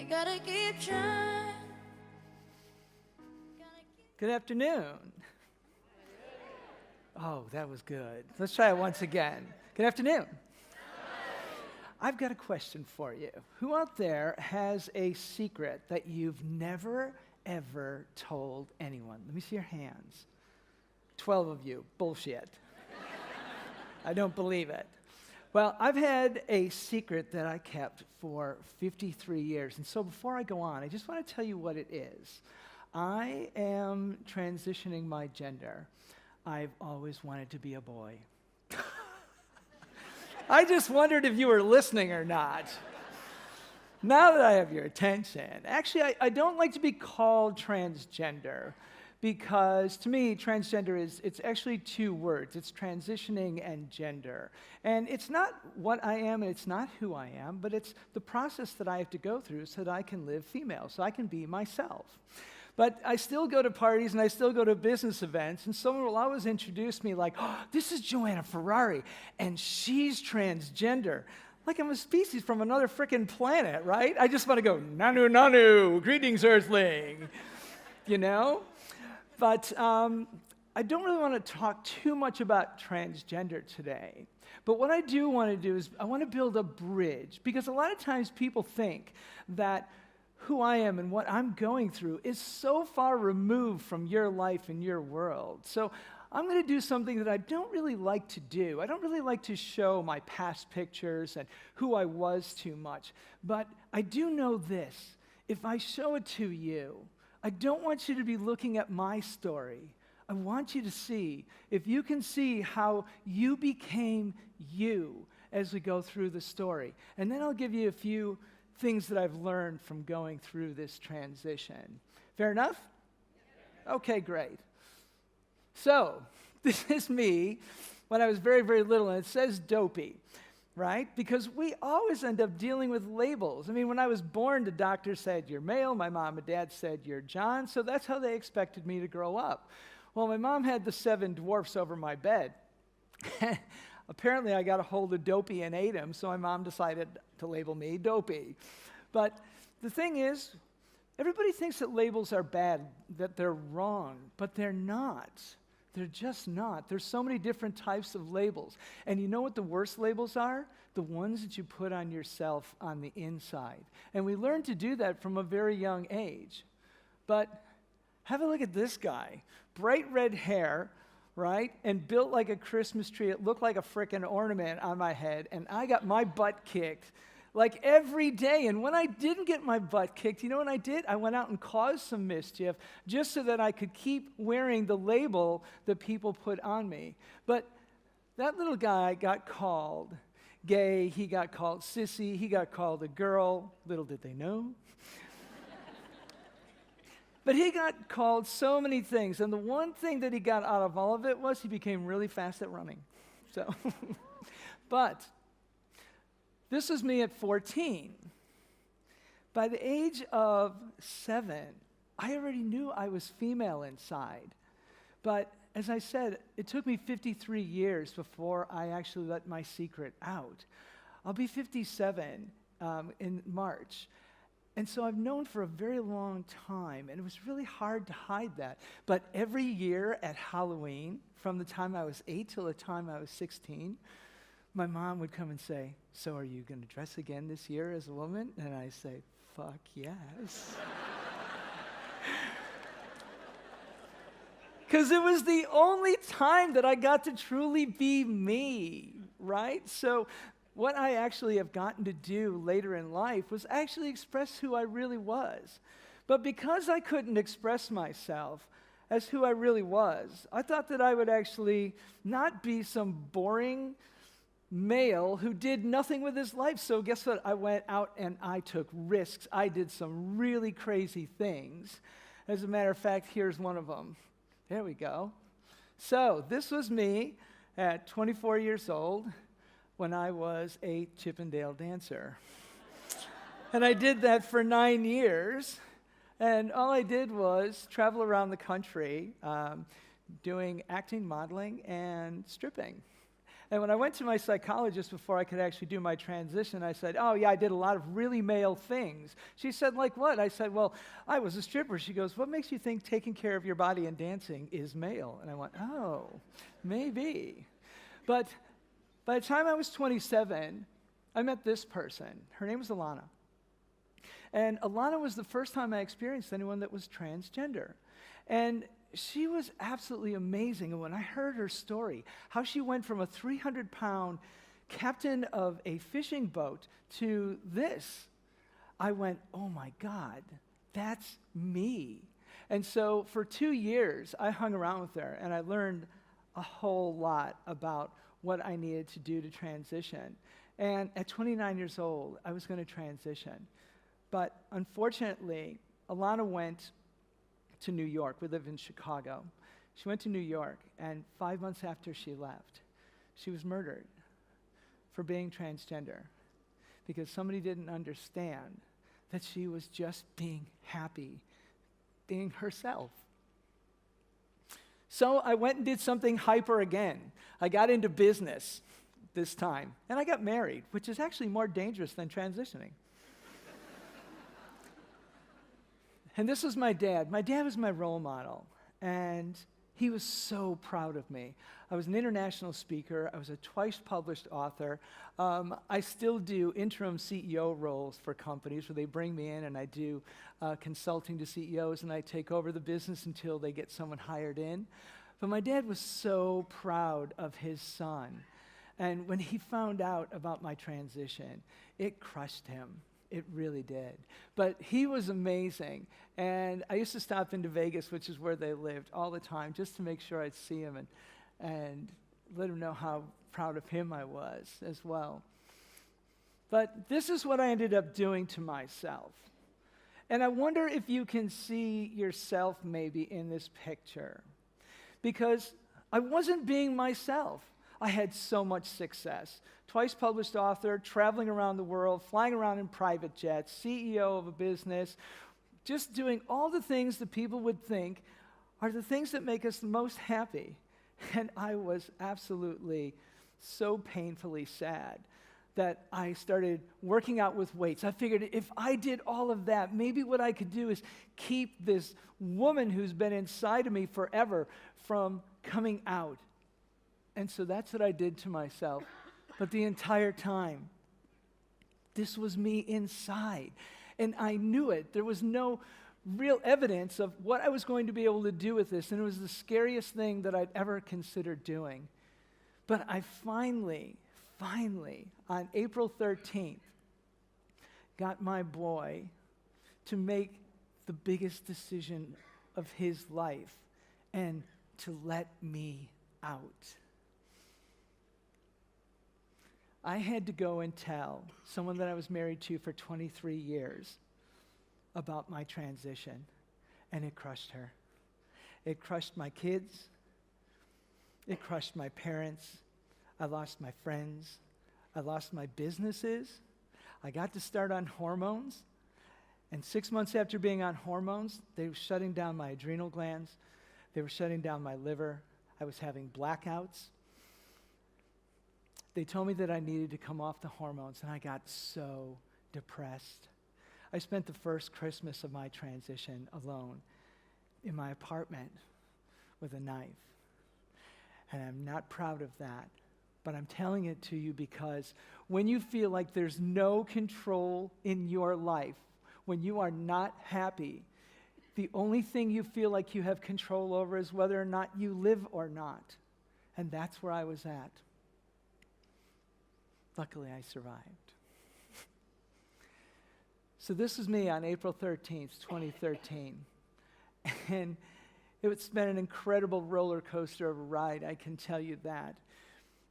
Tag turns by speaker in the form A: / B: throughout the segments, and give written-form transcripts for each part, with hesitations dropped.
A: gotta keep trying.
B: Good afternoon. Oh, that was good. Let's try it once again. Good afternoon. I've got a question for you. Who out there has a secret that you've never, ever told anyone? Let me see your hands. 12 of you. Bullshit. I don't believe it. Well, I've had a secret that I kept for 53 years. And so before I go on, I just want to tell you what it is. I am transitioning my gender. I've always wanted to be a boy. I just wondered if you were listening or not. Now that I have your attention. Actually, I don't like to be called transgender because to me, transgender it's actually two words. It's transitioning and gender. And it's not what I am and it's not who I am, but it's the process that I have to go through so that I can live female, so I can be myself. But I still go to parties and I still go to business events, and someone will always introduce me like, oh, this is Joanna Ferrari, and she's transgender. Like I'm a species from another frickin' planet, right? I just want to go, nanu, nanu, greetings, Earthling, you know? But I don't really want to talk too much about transgender today. But what I do want to do is I want to build a bridge, because a lot of times people think that who I am and what I'm going through is so far removed from your life and your world. So I'm going to do something that I don't really like to do. I don't really like to show my past pictures and who I was too much. But I do know this. If I show it to you, I don't want you to be looking at my story. I want you to see, if you can see how you became you as we go through the story. And then I'll give you a few things that I've learned from going through this transition. Fair enough? Okay, great. So, this is me when I was very, very little, and it says dopey, right? Because we always end up dealing with labels. I mean, when I was born, the doctor said, you're male. My mom and dad said, you're John. So that's how they expected me to grow up. Well, my mom had the 7 dwarfs over my bed. Apparently, I got a hold of dopey and ate him, so my mom decided to label me dopey. But the thing is, everybody thinks that labels are bad, that they're wrong, but they're not. They're just not. There's so many different types of labels. And you know what the worst labels are? The ones that you put on yourself on the inside. And we learn to do that from a very young age. But have a look at this guy. Bright red hair, right? And built like a Christmas tree. It looked like a frickin' ornament on my head. And I got my butt kicked like every day. And when I didn't get my butt kicked, you know what I did? I went out and caused some mischief just so that I could keep wearing the label that people put on me. But that little guy got called gay. He got called sissy. He got called a girl. Little did they know. But he got called so many things, and the one thing that he got out of all of it was he became really fast at running. So, but this was me at 14. By the age of 7, I already knew I was female inside. But as I said, it took me 53 years before I actually let my secret out. I'll be 57 in March. And so I've known for a very long time, and it was really hard to hide that. But every year at Halloween, from the time I was 8 till the time I was 16, my mom would come and say, so are you going to dress again this year as a woman? And I say, fuck yes. Because it was the only time that I got to truly be me, right? So what I actually have gotten to do later in life was actually express who I really was. But because I couldn't express myself as who I really was, I thought that I would actually not be some boring male who did nothing with his life. So guess what? I went out and I took risks. I did some really crazy things. As a matter of fact, here's one of them. There we go. So this was me at 24 years old when I was a Chippendale dancer. And I did that for 9 years. And all I did was travel around the country doing acting, modeling, and stripping. And when I went to my psychologist before I could actually do my transition, I said, oh, yeah, I did a lot of really male things. She said, like what? I said, well, I was a stripper. She goes, what makes you think taking care of your body and dancing is male? And I went, oh, maybe. But by the time I was 27, I met this person. Her name was Alana. And Alana was the first time I experienced anyone that was transgender. And she was absolutely amazing. And when I heard her story, how she went from a 300-pound captain of a fishing boat to this, I went, oh my God, that's me. And so for 2 years, I hung around with her, and I learned a whole lot about what I needed to do to transition. And at 29 years old, I was going to transition. But unfortunately, Alana went to New York. We live in Chicago. She went to New York, and 5 months after she left, she was murdered for being transgender because somebody didn't understand that she was just being happy, being herself. So I went and did something hyper again. I got into business this time, and I got married, which is actually more dangerous than transitioning. And this was my dad. My dad was my role model, and he was so proud of me. I was an international speaker. I was a twice-published author. I still do interim CEO roles for companies where they bring me in, and I do consulting to CEOs, and I take over the business until they get someone hired in. But my dad was so proud of his son. And when he found out about my transition, it crushed him. It really did. But he was amazing. And I used to stop into Vegas, which is where they lived, all the time, just to make sure I'd see him and let him know how proud of him I was as well. But this is what I ended up doing to myself. And I wonder if you can see yourself maybe in this picture. Because I wasn't being myself. I had so much success. Twice published author, traveling around the world, flying around in private jets, CEO of a business, just doing all the things that people would think are the things that make us the most happy. And I was absolutely so painfully sad that I started working out with weights. I figured if I did all of that, maybe what I could do is keep this woman who's been inside of me forever from coming out. And so that's what I did to myself. But the entire time, this was me inside. And I knew it. There was no real evidence of what I was going to be able to do with this. And it was the scariest thing that I'd ever considered doing. But I finally, on April 13th, got my boy to make the biggest decision of his life and to let me out. I had to go and tell someone that I was married to for 23 years about my transition, and it crushed her. It crushed my kids. It crushed my parents. I lost my friends. I lost my businesses. I got to start on hormones, and 6 months after being on hormones, they were shutting down my adrenal glands. They were shutting down my liver. I was having blackouts. They told me that I needed to come off the hormones, and I got so depressed. I spent the first Christmas of my transition alone in my apartment with a knife. And I'm not proud of that, but I'm telling it to you because when you feel like there's no control in your life, when you are not happy, the only thing you feel like you have control over is whether or not you live or not. And that's where I was at. Luckily, I survived. So this is me on April 13th, 2013. And it's been an incredible roller coaster of a ride, I can tell you that.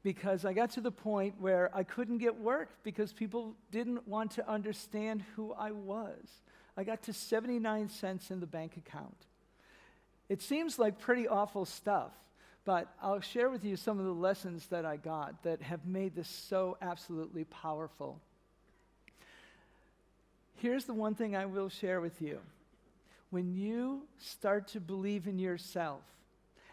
B: Because I got to the point where I couldn't get work because people didn't want to understand who I was. I got to 79 cents in the bank account. It seems like pretty awful stuff, but I'll share with you some of the lessons that I got that have made this so absolutely powerful. Here's the one thing I will share with you. When you start to believe in yourself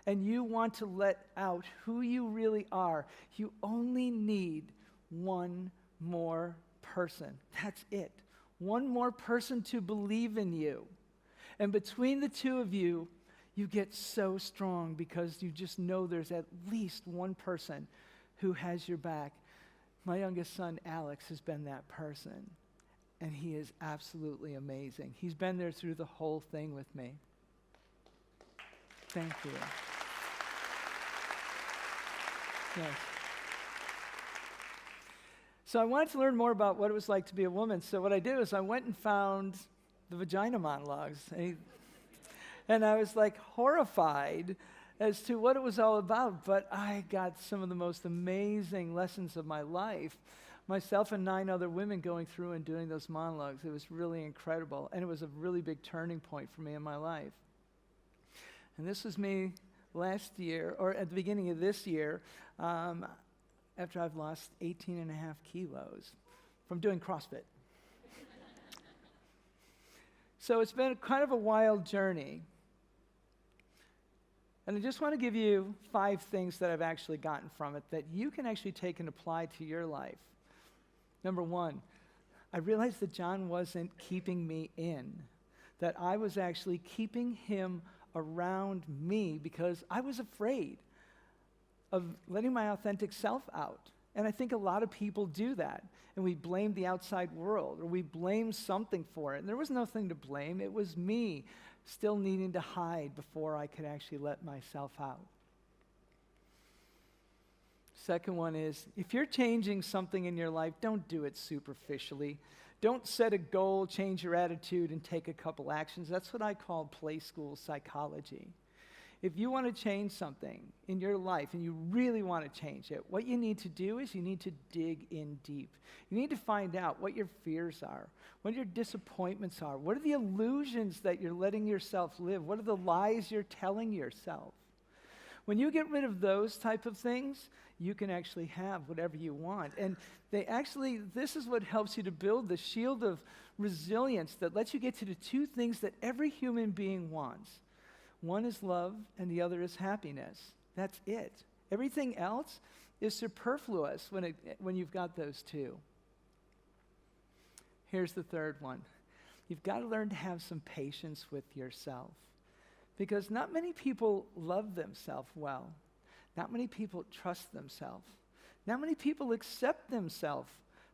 B: and you want to let out who you really are, you only need one more person. That's it. One more person to believe in you. And between the two of you, you get so strong because you just know there's at least one person who has your back. My youngest son, Alex, has been that person, and he is absolutely amazing. He's been there through the whole thing with me. Thank you. Yes. So I wanted to learn more about what it was like to be a woman. So what I did is I went and found the vagina monologues. And I was like horrified as to what it was all about. But I got some of the most amazing lessons of my life. Myself and 9 other women going through and doing those monologues. It was really incredible. And it was a really big turning point for me in my life. And this was me last year, or at the beginning of this year, after I've lost 18 and a half kilos from doing CrossFit. So it's been kind of a wild journey. And I just want to give you 5 things that I've actually gotten from it that you can actually take and apply to your life. Number 1, I realized that John wasn't keeping me in, that I was actually keeping him around me because I was afraid of letting my authentic self out. And I think a lot of people do that. And we blame the outside world, or we blame something for it. And there was nothing to blame. It was me still needing to hide before I could actually let myself out. Second one is, if you're changing something in your life, don't do it superficially. Don't set a goal, change your attitude, and take a couple actions. That's what I call play school psychology. If you want to change something in your life and you really want to change it, what you need to do is you need to dig in deep. You need to find out what your fears are, what your disappointments are, what are the illusions that you're letting yourself live, what are the lies you're telling yourself. When you get rid of those type of things, you can actually have whatever you want. And this is what helps you to build the shield of resilience that lets you get to the 2 things that every human being wants. One is love, and the other is happiness. That's it. Everything else is superfluous when you've got those 2. Here's the third one. You've got to learn to have some patience with yourself, because not many people love themselves well. Not many people trust themselves. Not many people accept themselves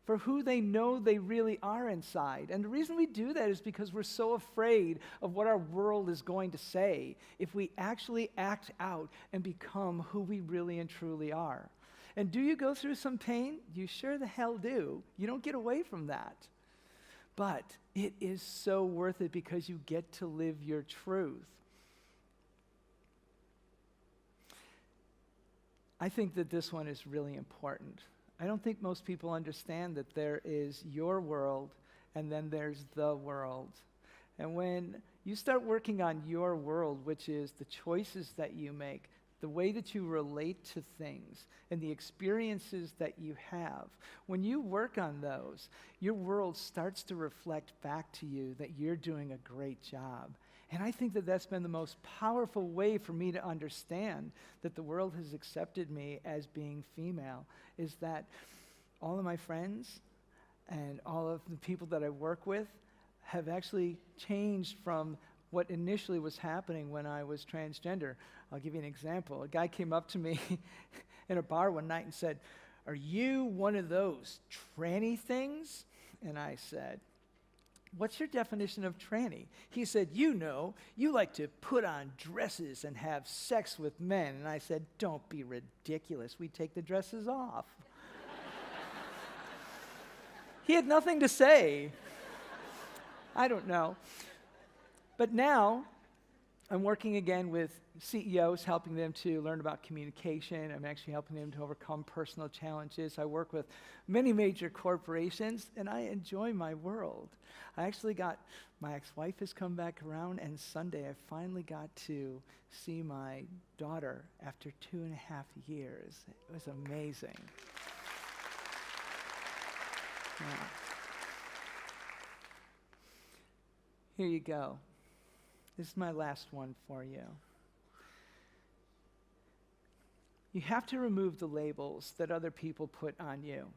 B: for who they know they really are inside. And the reason we do that is because we're so afraid of what our world is going to say if we actually act out and become who we really and truly are. And do you go through some pain? You sure the hell do. You don't get away from that. But it is so worth it because you get to live your truth. I think that this one is really important. I don't think most people understand that there is your world and then there's the world. And when you start working on your world, which is the choices that you make, the way that you relate to things, and the experiences that you have, when you work on those, your world starts to reflect back to you that you're doing a great job. And I think that that's been the most powerful way for me to understand that the world has accepted me as being female, is that all of my friends and all of the people that I work with have actually changed from what initially was happening when I was transgender. I'll give you an example. A guy came up to me in a bar one night and said, "Are you one of those tranny things?" And I said, "What's your definition of tranny?" He said, "You know, you like to put on dresses and have sex with men." And I said, "Don't be ridiculous. We take the dresses off." He had nothing to say. I don't know. But now, I'm working again with CEOs, helping them to learn about communication. I'm actually helping them to overcome personal challenges. I work with many major corporations, and I enjoy my world. I actually my ex-wife has come back around, and Sunday I finally got to see my daughter after 2.5 years. It was amazing. Yeah. Here you go. This is my last one for you. You have to remove the labels that other people put on you.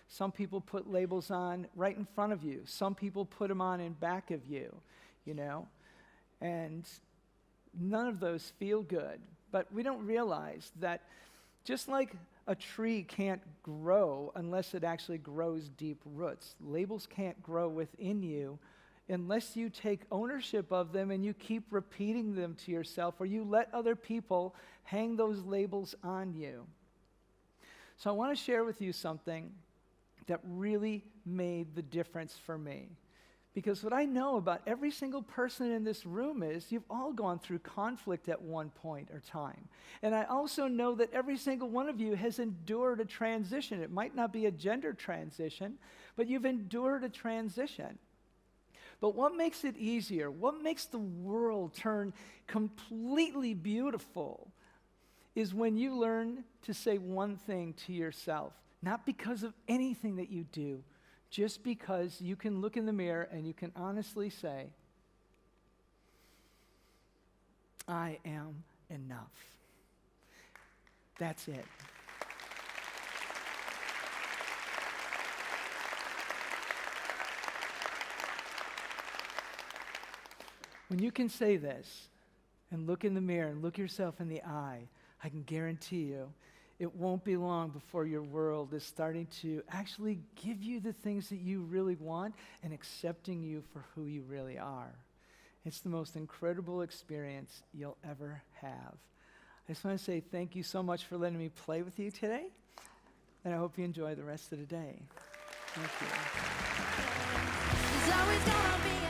B: Some people put labels on right in front of you. Some people put them on in back of you, you know? And none of those feel good. But we don't realize that just like a tree can't grow unless it actually grows deep roots, labels can't grow within you unless you take ownership of them and you keep repeating them to yourself, or you let other people hang those labels on you. So I want to share with you something that really made the difference for me. Because what I know about every single person in this room is you've all gone through conflict at one point or time. And I also know that every single one of you has endured a transition. It might not be a gender transition, but you've endured a transition. But what makes it easier, what makes the world turn completely beautiful, is when you learn to say one thing to yourself, not because of anything that you do, just because you can look in the mirror and you can honestly say, I am enough. That's it. When you can say this and look in the mirror and look yourself in the eye, I can guarantee you it won't be long before your world is starting to actually give you the things that you really want and accepting you for who you really are. It's the most incredible experience you'll ever have. I just want to say thank you so much for letting me play with you today, and I hope you enjoy the rest of the day. Thank you.
A: There's always gonna be